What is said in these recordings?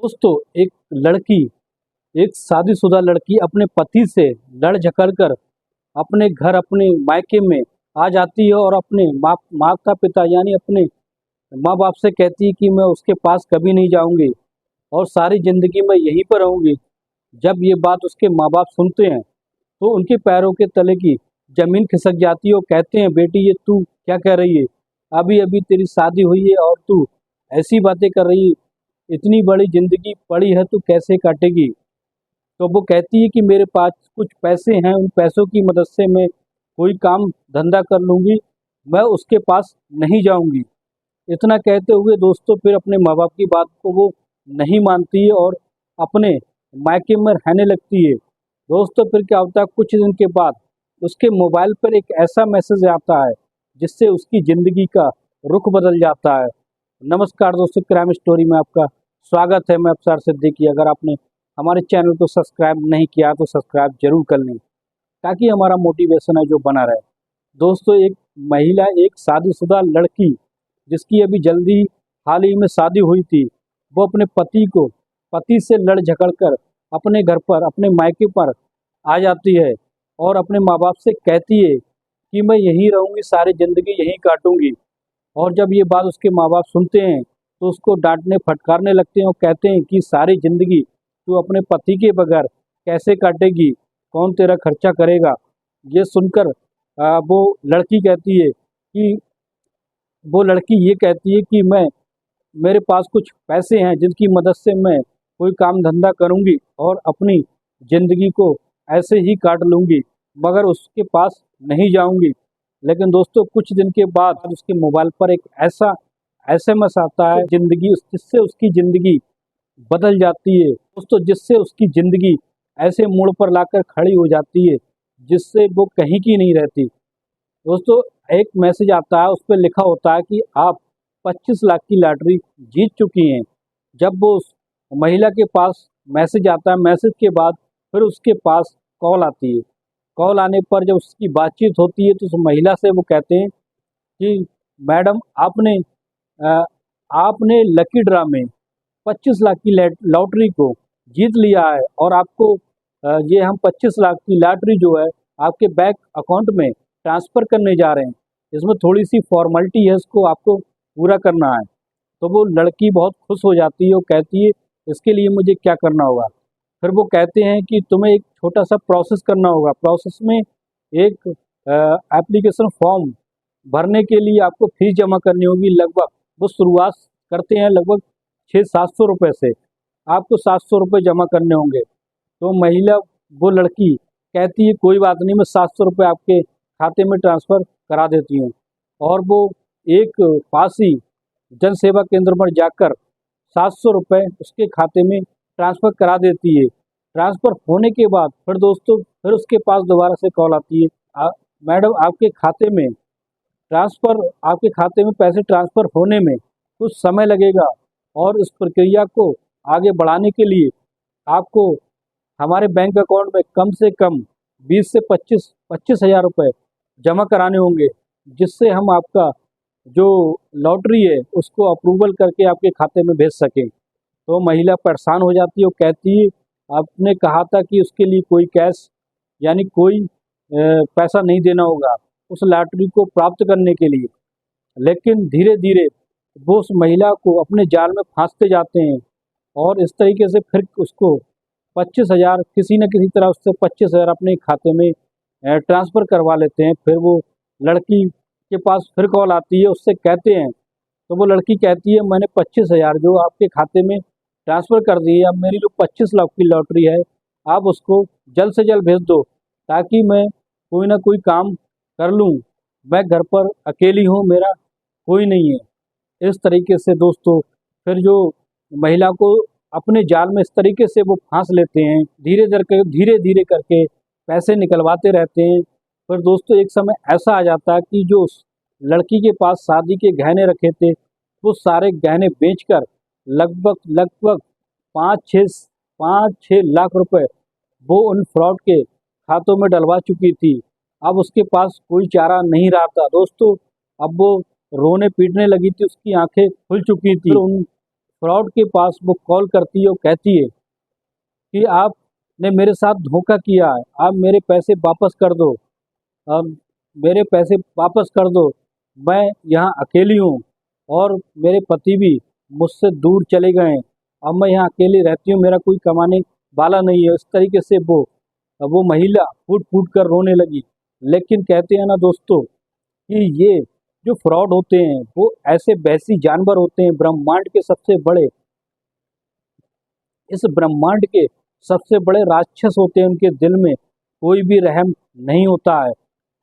दोस्तों, एक शादीशुदा लड़की अपने पति से लड़ झगड़ कर अपने घर, अपने मायके में आ जाती है और अपने माता पिता यानी अपने माँ बाप से कहती है कि मैं उसके पास कभी नहीं जाऊंगी और सारी जिंदगी मैं यहीं पर रहूंगी। जब ये बात उसके माँ बाप सुनते हैं तो उनके पैरों के तले की जमीन खिसक जाती है और कहते हैं, बेटी ये तू क्या कह रही है? अभी अभी तेरी शादी हुई है और तू ऐसी बातें कर रही है। इतनी बड़ी जिंदगी पड़ी है, तू कैसे काटेगी? तो वो कहती है कि मेरे पास कुछ पैसे हैं, उन पैसों की मदद से मैं कोई काम धंधा कर लूँगी, मैं उसके पास नहीं जाऊँगी। इतना कहते हुए दोस्तों फिर अपने माँ बाप की बात को वो नहीं मानती है और अपने मायके में रहने लगती है। दोस्तों फिर क्या होता है, कुछ दिन के बाद उसके मोबाइल पर एक ऐसा मैसेज आता है जिससे उसकी ज़िंदगी का रुख बदल जाता है। नमस्कार दोस्तों, क्राइम स्टोरी में आपका स्वागत है। मैं अफसर सिद्दीकी। अगर आपने हमारे चैनल को सब्सक्राइब नहीं किया तो सब्सक्राइब जरूर कर लें ताकि हमारा मोटिवेशन है जो बना रहे। दोस्तों, एक शादीशुदा लड़की जिसकी अभी जल्दी हाल ही में शादी हुई थी, वो अपने पति से लड़ झगड़ कर अपने घर पर, अपने मायके पर आ जाती है और अपने माँ बाप से कहती है कि मैं यहीं रहूँगी, सारी ज़िंदगी यहीं काटूंगी। और जब ये बात उसके माँ बाप सुनते हैं तो उसको डांटने फटकारने लगते हैं और कहते हैं कि सारी ज़िंदगी तू अपने पति के बगैर कैसे काटेगी, कौन तेरा खर्चा करेगा? ये सुनकर वो लड़की कहती है कि वो लड़की ये कहती है कि मेरे पास कुछ पैसे हैं जिनकी मदद से मैं कोई काम धंधा करूंगी और अपनी ज़िंदगी को ऐसे ही काट लूंगी, मगर उसके पास नहीं जाऊंगी। लेकिन दोस्तों कुछ दिन के बाद उसके मोबाइल पर एक ऐसा एसएमएस आता है जिससे उसकी ज़िंदगी बदल जाती है दोस्तों, जिससे उसकी ज़िंदगी ऐसे मोड़ पर लाकर खड़ी हो जाती है जिससे वो कहीं की नहीं रहती। दोस्तों एक मैसेज आता है, उस पर लिखा होता है कि आप 25 लाख की लॉटरी जीत चुकी हैं। जब वो उस महिला के पास मैसेज आता है, मैसेज के बाद फिर उसके पास कॉल आती है। कॉल आने पर जब उसकी बातचीत होती है तो उस महिला से वो कहते हैं कि मैडम अ, आपने लकी ड्रा में 25 लाख की लॉटरी को जीत लिया है और आपको ये हम 25 लाख की लॉटरी जो है आपके बैंक अकाउंट में ट्रांसफ़र करने जा रहे हैं। इसमें थोड़ी सी फॉर्मेलिटी है, इसको आपको पूरा करना है। तो वो लड़की बहुत खुश हो जाती है और कहती है इसके लिए मुझे क्या करना होगा? फिर वो कहते हैं कि तुम्हें एक छोटा सा प्रोसेस करना होगा। प्रोसेस में एक एप्लीकेशन फॉर्म भरने के लिए आपको फीस जमा करनी होगी। लगभग वो शुरुआत करते हैं लगभग 600-700 रुपये से। आपको 700 रुपये जमा करने होंगे। तो वो लड़की कहती है कोई बात नहीं, मैं 700 रुपये आपके खाते में ट्रांसफ़र करा देती हूँ। और वो एक पास ही जन सेवा केंद्र पर जाकर 700 रुपये उसके खाते में ट्रांसफ़र करा देती है। ट्रांसफ़र होने के बाद फिर दोस्तों फिर उसके पास दोबारा से कॉल आती है, मैडम आपके खाते में पैसे ट्रांसफ़र होने में कुछ समय लगेगा और इस प्रक्रिया को आगे बढ़ाने के लिए आपको हमारे बैंक अकाउंट में कम से कम 20 से 25 हज़ार रुपये जमा कराने होंगे, जिससे हम आपका जो लॉटरी है उसको अप्रूवल करके आपके खाते में भेज सकें। तो महिला परेशान हो जाती है और कहती है आपने कहा था कि उसके लिए कोई कैश यानी कोई पैसा नहीं देना होगा उस लॉटरी को प्राप्त करने के लिए। लेकिन धीरे धीरे वो उस महिला को अपने जाल में फांसते जाते हैं और इस तरीके से फिर उसको 25 हज़ार किसी न किसी तरह उससे 25 हज़ार अपने खाते में ट्रांसफ़र करवा लेते हैं। फिर वो लड़की के पास फिर कॉल आती है, उससे कहते हैं तो वो लड़की कहती है मैंने 25 हज़ार जो आपके खाते में ट्रांसफ़र कर दिए, अब मेरी जो 25 लाख की लॉटरी है आप उसको जल्द से जल्द भेज दो ताकि मैं कोई ना कोई काम कर लूँ। मैं घर पर अकेली हूँ, मेरा कोई नहीं है। इस तरीके से दोस्तों फिर जो महिला को अपने जाल में इस तरीके से वो फांस लेते हैं, धीरे धीरे करके पैसे निकलवाते रहते हैं। फिर दोस्तों एक समय ऐसा आ जाता है कि जो उस लड़की के पास शादी के गहने रखे थे वो सारे गहने बेचकर लगभग लगभग 5-6 लाख रुपए वो उन फ्रॉड के खातों में डलवा चुकी थी। अब उसके पास कोई चारा नहीं रहा था दोस्तों। अब वो रोने पीटने लगी थी, उसकी आंखें खुल चुकी थी। उन फ्रॉड के पास वो कॉल करती है और कहती है कि आपने मेरे साथ धोखा किया है, आप मेरे पैसे वापस कर दो, अब मेरे पैसे वापस कर दो, मैं यहाँ अकेली हूँ और मेरे पति भी मुझसे दूर चले गए हैं, अब मैं यहाँ अकेली रहती हूँ, मेरा कोई कमाने वाला नहीं है। इस तरीके से वो महिला फूट फूट कर रोने लगी। लेकिन कहते हैं ना दोस्तों कि ये जो फ्रॉड होते हैं वो ऐसे वैसी जानवर होते हैं, ब्रह्मांड के सबसे बड़े, इस ब्रह्मांड के सबसे बड़े राक्षस होते हैं। उनके दिल में कोई भी रहम नहीं होता है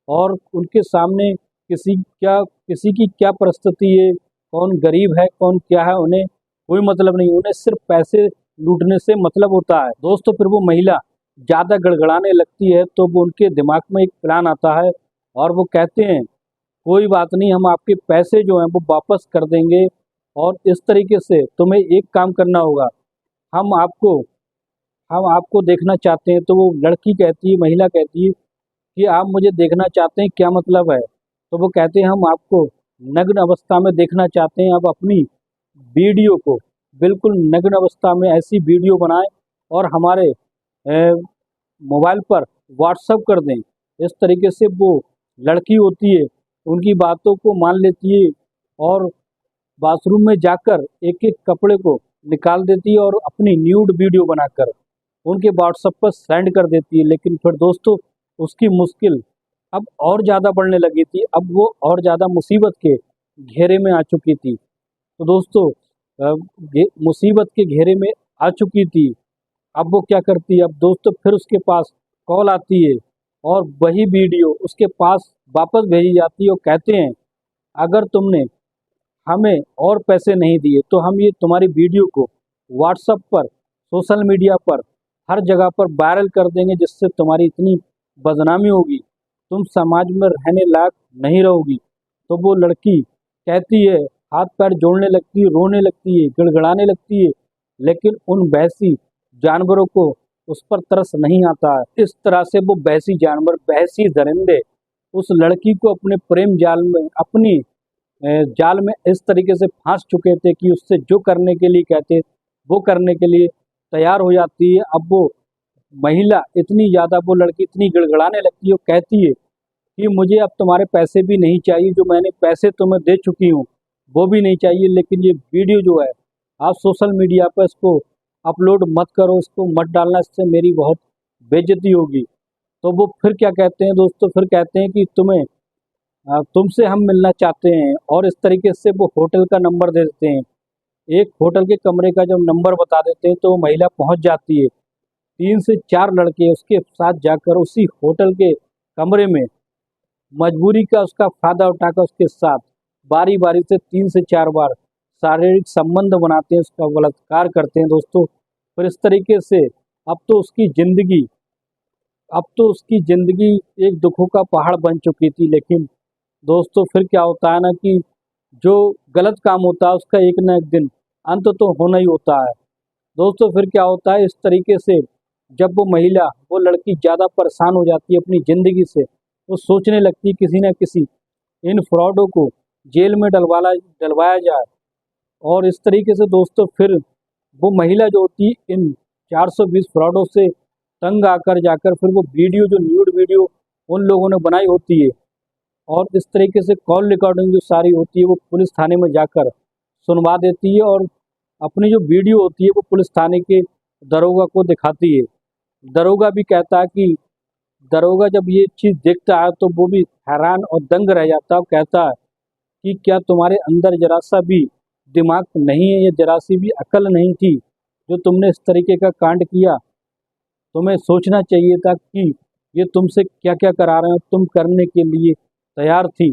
और उनके सामने किसी की क्या परिस्थिति है, कौन गरीब है कौन क्या है, उन्हें कोई मतलब नहीं, उन्हें सिर्फ पैसे लूटने से मतलब होता है। दोस्तों फिर वो महिला ज़्यादा गड़गड़ाने लगती है तो वो उनके दिमाग में एक प्लान आता है और वो कहते हैं कोई बात नहीं, हम आपके पैसे जो हैं वो वापस कर देंगे और इस तरीके से तुम्हें एक काम करना होगा, हम आपको हम आपको देखना चाहते हैं। तो वो लड़की कहती है, महिला कहती है कि आप मुझे देखना चाहते हैं, क्या मतलब है? तो वो कहते हैं हम आपको नग्न अवस्था में देखना चाहते हैं। आप अपनी वीडियो को बिल्कुल नग्न अवस्था में ऐसी वीडियो बनाएं और हमारे मोबाइल पर व्हाट्सअप कर दें। इस तरीके से वो लड़की होती है उनकी बातों को मान लेती है और बाथरूम में जाकर एक एक कपड़े को निकाल देती है और अपनी न्यूड वीडियो बनाकर उनके व्हाट्सएप पर सेंड कर देती है। लेकिन फिर दोस्तों उसकी मुश्किल अब और ज़्यादा बढ़ने लगी थी, अब वो और ज़्यादा मुसीबत के घेरे में आ चुकी थी। तो दोस्तों मुसीबत के घेरे में आ चुकी थी। अब वो क्या करती है, अब दोस्तों फिर उसके पास कॉल आती है और वही वीडियो उसके पास वापस भेजी जाती है और कहते हैं अगर तुमने हमें और पैसे नहीं दिए तो हम ये तुम्हारी वीडियो को व्हाट्सएप पर, सोशल मीडिया पर, हर जगह पर वायरल कर देंगे, जिससे तुम्हारी इतनी बदनामी होगी, तुम समाज में रहने लायक नहीं रहोगी। तो वो लड़की कहती है, हाथ पैर जोड़ने लगती है, रोने लगती है, गिड़गिड़ाने लगती है, लेकिन उन भैंसी जानवरों को उस पर तरस नहीं आता है। इस तरह से वो भैंसी जानवर, भैंसी दरिंदे उस लड़की को अपने प्रेम जाल में, अपनी जाल में इस तरीके से फंस चुके थे कि उससे जो करने के लिए कहते वो करने के लिए तैयार हो जाती है। अब वो महिला इतनी ज़्यादा, वो लड़की इतनी गिड़गिड़ाने लगती है और कहती है कि मुझे अब तुम्हारे पैसे भी नहीं चाहिए, जो मैंने पैसे तुम्हें दे चुकी हूँ वो भी नहीं चाहिए, लेकिन ये वीडियो जो है आप सोशल मीडिया पर इसको अपलोड मत करो, इसको मत डालना, इससे मेरी बहुत बेइज्जती होगी। तो वो फिर क्या कहते हैं दोस्तों, फिर कहते हैं कि तुमसे हम मिलना चाहते हैं और इस तरीके से वो होटल का नंबर दे देते हैं। एक होटल के कमरे का जब नंबर बता देते हैं तो वो महिला पहुंच जाती है। 3 से 4 लड़के उसके साथ जाकर उसी होटल के कमरे में मजबूरी का उसका फायदा उठाकर उसके साथ बारी बारी से 3 से 4 बार शारीरिक संबंध बनाते हैं, उसका बलात्कार करते हैं दोस्तों। फिर इस तरीके से अब तो उसकी जिंदगी अब तो उसकी ज़िंदगी एक दुखों का पहाड़ बन चुकी थी। लेकिन दोस्तों फिर क्या होता है ना कि जो गलत काम होता है उसका एक ना एक दिन अंत तो होना ही होता है। दोस्तों फिर क्या होता है, इस तरीके से जब वो लड़की ज़्यादा परेशान हो जाती है अपनी ज़िंदगी से, वो सोचने लगती है किसी न किसी इन फ्रॉडों को जेल में डलवाया जाए। और इस तरीके से दोस्तों फिर वो महिला जो होती है इन 420 फ्रॉडों से तंग आकर जाकर फिर वो वीडियो, जो न्यूड वीडियो उन लोगों ने बनाई होती है, और इस तरीके से कॉल रिकॉर्डिंग जो सारी होती है वो पुलिस थाने में जाकर सुनवा देती है और अपनी जो वीडियो होती है वो पुलिस थाने के दरोगा को दिखाती है। दरोगा भी कहता है कि दरोगा जब ये चीज़ देखता है तो वो भी हैरान और दंग रह जाता है और कहता है कि क्या तुम्हारे अंदर जरा सा भी दिमाग नहीं है, या जरा सी भी अकल नहीं थी जो तुमने इस तरीके का कांड किया? तुम्हें सोचना चाहिए था कि ये तुमसे क्या क्या करा रहे हैं, तुम करने के लिए तैयार थी।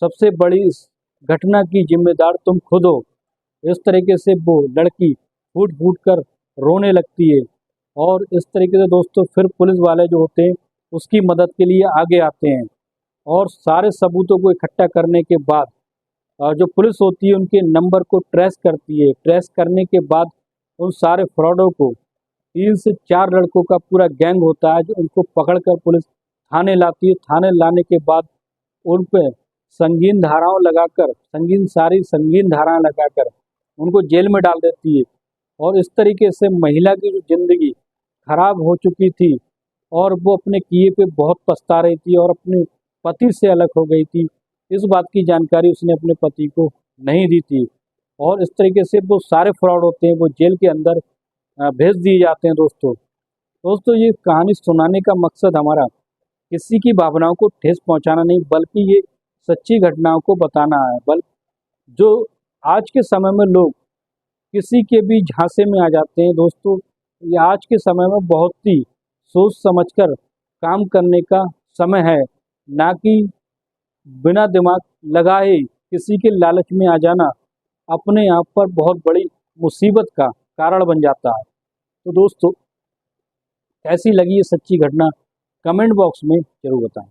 सबसे बड़ी इस घटना की जिम्मेदार तुम खुद हो। इस तरीके से वो लड़की फूट फूट कर रोने लगती है और इस तरीके से दोस्तों फिर पुलिस वाले जो होते हैं उसकी मदद के लिए आगे आते हैं और सारे सबूतों को इकट्ठा करने के बाद जो पुलिस होती है उनके नंबर को ट्रेस करती है। ट्रेस करने के बाद उन सारे फ्रॉडों को, 3 से 4 लड़कों का पूरा गैंग होता है, जो उनको पकड़कर पुलिस थाने लाती है। थाने लाने के बाद उन पे संगीन धाराएं लगाकर उनको जेल में डाल देती है। और इस तरीके से महिला की जो ज़िंदगी खराब हो चुकी थी और वो अपने किए पे बहुत पछता रही थी और अपने पति से अलग हो गई थी, इस बात की जानकारी उसने अपने पति को नहीं दी थी। और इस तरीके से वो सारे फ्रॉड होते हैं वो जेल के अंदर भेज दिए जाते हैं दोस्तों। दोस्तों ये कहानी सुनाने का मकसद हमारा किसी की भावनाओं को ठेस पहुंचाना नहीं, बल्कि ये सच्ची घटनाओं को बताना है। जो आज के समय में लोग किसी के भी झांसे में आ जाते हैं दोस्तों, ये आज के समय में बहुत ही सोच समझकर काम करने का समय है, ना कि बिना दिमाग लगाए किसी के लालच में आ जाना अपने आप पर बहुत बड़ी मुसीबत का कारण बन जाता है। तो दोस्तों कैसी लगी ये सच्ची घटना कमेंट बॉक्स में ज़रूर बताएं।